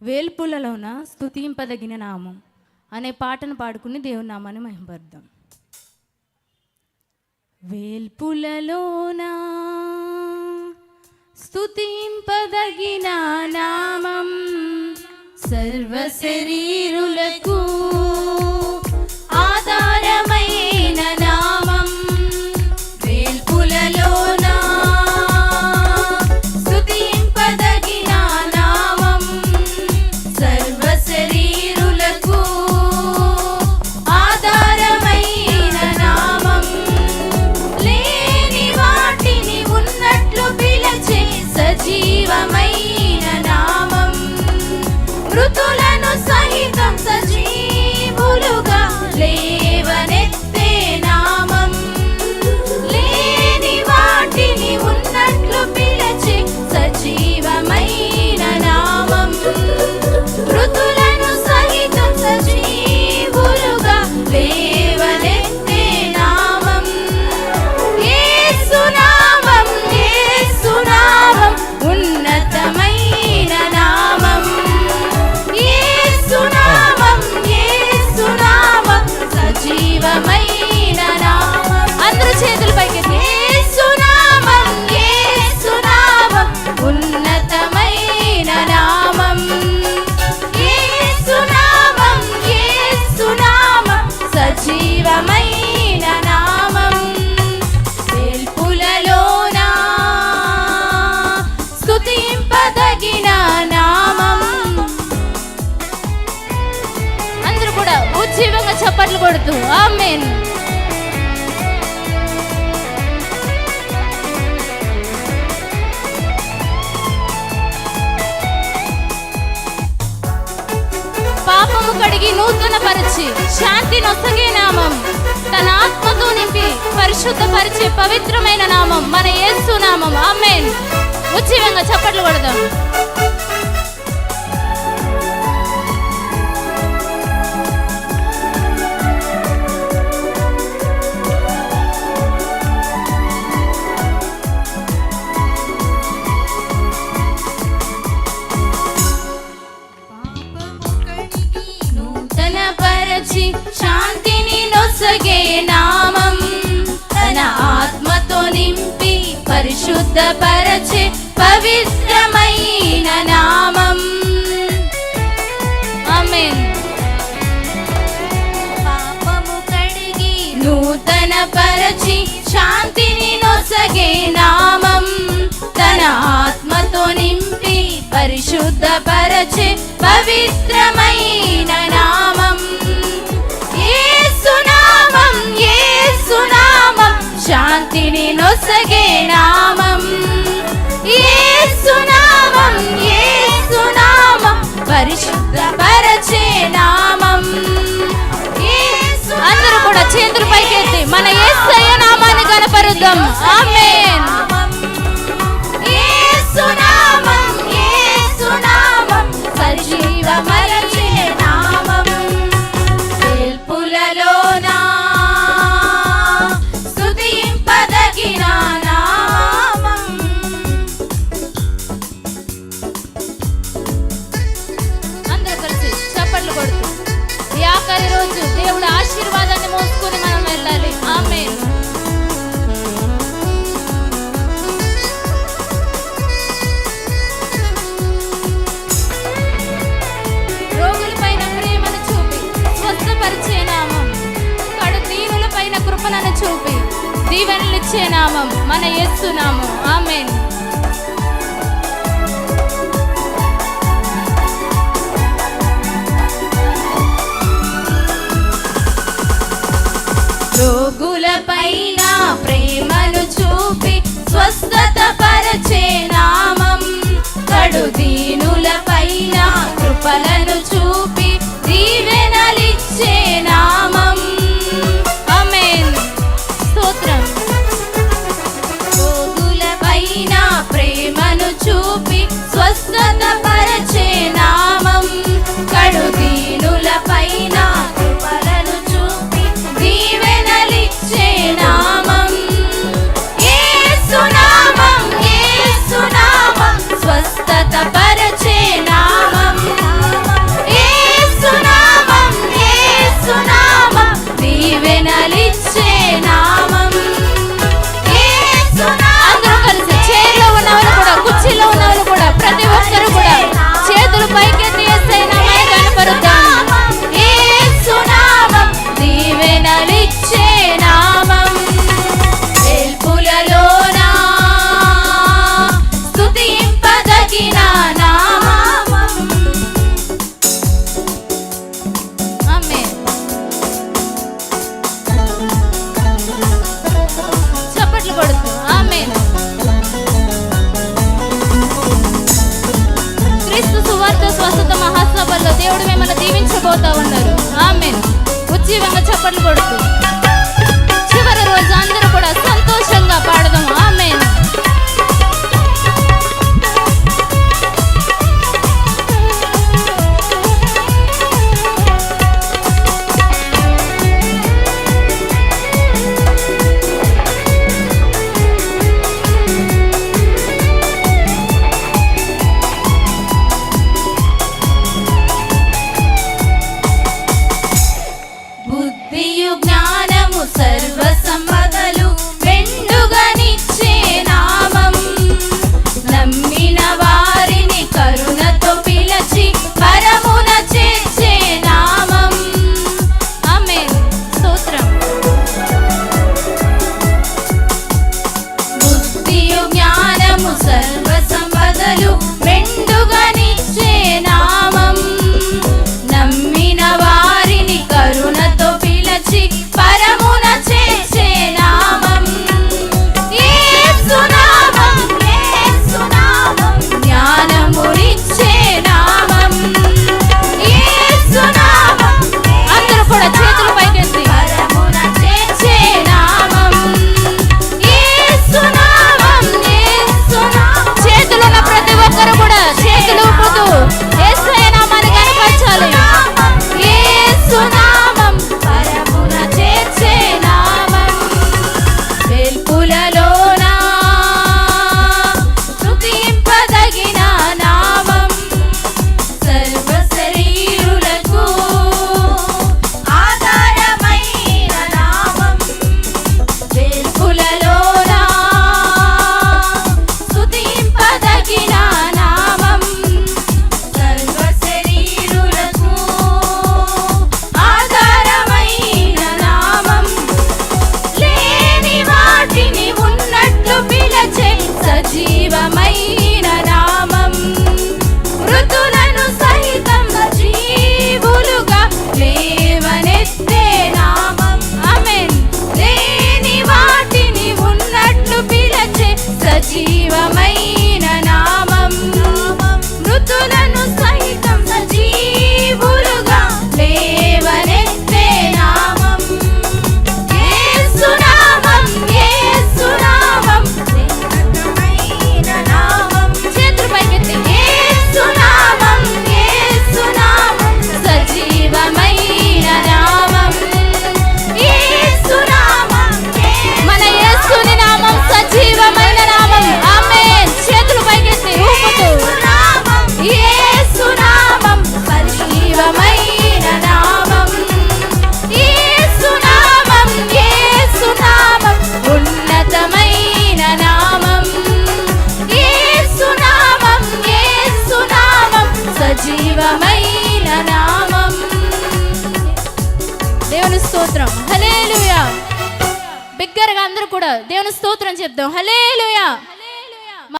వేల్పులలోన స్తుతింపదగిన నామం అనే పాటను పాడుకుని దేవుని నామాన్ని మహిమపరుద్దాం. వేల్పులలోన స్తుతింపదగిన నామం సర్వ శరీరులకు ఆధారమైన నామం. వేల్పులలోన స్తుతింపదగిన నామం సర్వ శరీరులకు ఆధారమైన నామం. లేని వాటిని ఉన్నట్లు పిలిచే సజీవమైన నామం. మృతులను సహితం సజీవులుగా లేవనెత్తే నామం. లేని వాటిని ఉన్నట్లు పిలిచే సజీవమైన నామం. మృతులను సహితం సజీవులుగా లేవనెత్తే నామం. యేసు నామం, యేసు నామం ఉన్నతమైన నామం. యేసు నామం, యేసు నామం సజీవమైన నామం. అందరూ చేతులు పైకెత్తి యేసు నామం, యేసు నామం ఉన్నతమైన నామం. యేసు నామం, యేసు నామం సజీవమైన నామం. వేల్పులలోన స్తుతింపదగిన నామం. అందరూ కూడా ఉజ్జీవంగా చప్పట్లు కొడుతూ ఆమేన్. పాపము కడిగి నూతన పరిచి శాంతి నొసగే నామం. తన ఆత్మతో నింపి పరిశుద్ధపరిచే పవిత్రమైన నామం మన యేసు నామం. ఆమేన్. ఉజ్జీవంగా చప్పట్లు కొడదాం. పరచి శాంతిని నొసగే నామం. తన ఆత్మతో నింపి పరిశుద్ధపరచే పవిత్రమైన నామం. ఆమేన్. పాపము కడిగి నూతన పరచి శాంతిని నొసగే నామం. తన ఆత్మతో నింపి పరిశుద్ధపరచే పవిత్రమైన నామం. యేసు నామం, యేసు నామం శాంతిని నొసగే నామం. యేసు నామం, యేసు నామం పరిశుద్ధపరచే నామం. అందరూ కూడా చేతులు పైకెత్తి మన యేసయ్య నామాన్ని కనపరుద్దాం. ఆమేన్. యేసు నామం, యేసు నామం సజీవపరచే నామం. వేల్పులలోన స్తుతింపదగిన నామం. అందరూ కలిసి చప్పట్లు కొడుతూ ఈ ఆఖరి రోజు దేవుడి ఆశీర్వాదాన్ని మోసుకుని మనం వెళ్ళాలి. ఆమేన్. రోగులపైన ప్రేమను చూపి స్వస్థపరిచే నామం. కడు దీనులపైన కృపణను చూపి దీవెనలిచ్చే నామం మన యేసు నామం. ఆమేన్. రోగులపైన ప్రేమను చూపి స్వస్థత పరిచే నామం. కడు దీనులపైన కృపలను చూపి దీవెనలిచ్చే నామం. ఆమేన్. స్తోత్రం. రోగులపైన ప్రేమను చూపి స్వస్థత పరిచే నామం. కడు దీనులపైన కృపలను చూపి దీవెనలిచ్చే నామం. యేసు నామం, యేసు నామం స్వస్థత పరిచే నామం. దేవుడు మిమ్మల్ని దీవించబోతా ఉన్నారు. ఆమేన్. ఉజ్జీవంగా చప్పట్లు కొడుతూ చివరి రోజు అందరూ కూడా సంతోషంగా పాడదాం. ఆమేన్. బుద్ధియు జ్ఞానము సర్వ సంపదలు మెండుగనిచ్చే నామం, నమ్మిన వారిని కరుణతో పిలచి పరమున చేర్చే నామం. ఆమేన్. స్తోత్రం. బుద్ధియు జ్ఞానము సర్వ సంపదలు మెండుగనిచ్చే నామం, నమ్మిన వారిని కరుణతో పిలచి పరమున చేసే నామం. యేసు నామం, యేసు నామం, జ్ఞానమునిచ్చే నామం. యేసు నామం, అందరూ కూడా చేతులు పైకెత్తి పరమున చేసే నామం. యేసు నామం, యేసు నామం. చేతులున్న ప్రతి ఒక్కరు కూడా చేతులు ఊపుతూ యేసయ్య నామాన్ని కనపరచాలి. యేసు నామం పరమున చేర్చే నామం, వెల్పులలోన స్తుతింపదగిన నామం, సర్వ శరీరులకు ఆధారమైన నామం. వెల్పులలోన స్తుతింపదగిన నామం, సర్వ శరీరులకు ఆధారమైన నామం. లేని వాటిని ఉన్నట్లు పిలచే సజీవమైన నామం, మృతులను సహితం సజీవులుగా లేవనెత్తే నామం. ఆమేన్. లేని వాటిని ఉన్నట్లు పిలచే సజీవమైన నామం, మృతులను సహితం సజీవులుగా లేవనెత్తే నామం. యేసు నామం, యేసు నామం, ఉన్నతమైన నామం. చేతులు పైకెత్తి యేసు నామం, యేసు నామం, సజీవమైన నామం. యేసు నామం, మన యేసుని నామం సజీవమైన నామం. ఆమేన్. చేతులు పైకెత్తి ఊపుతూ యేసు నామం సజీవమైన నామం. యేసు నామం, యేసు నామం, ఉన్నతమైన నామం. యేసు నామం, యేసు నామం, సజీవమైన నామం. దేవుని స్తోత్రం. హల్లెలూయా. బిగ్గరగా అందరూ కూడా దేవుని స్తోత్రం చెప్దాం. హల్లెలూయా.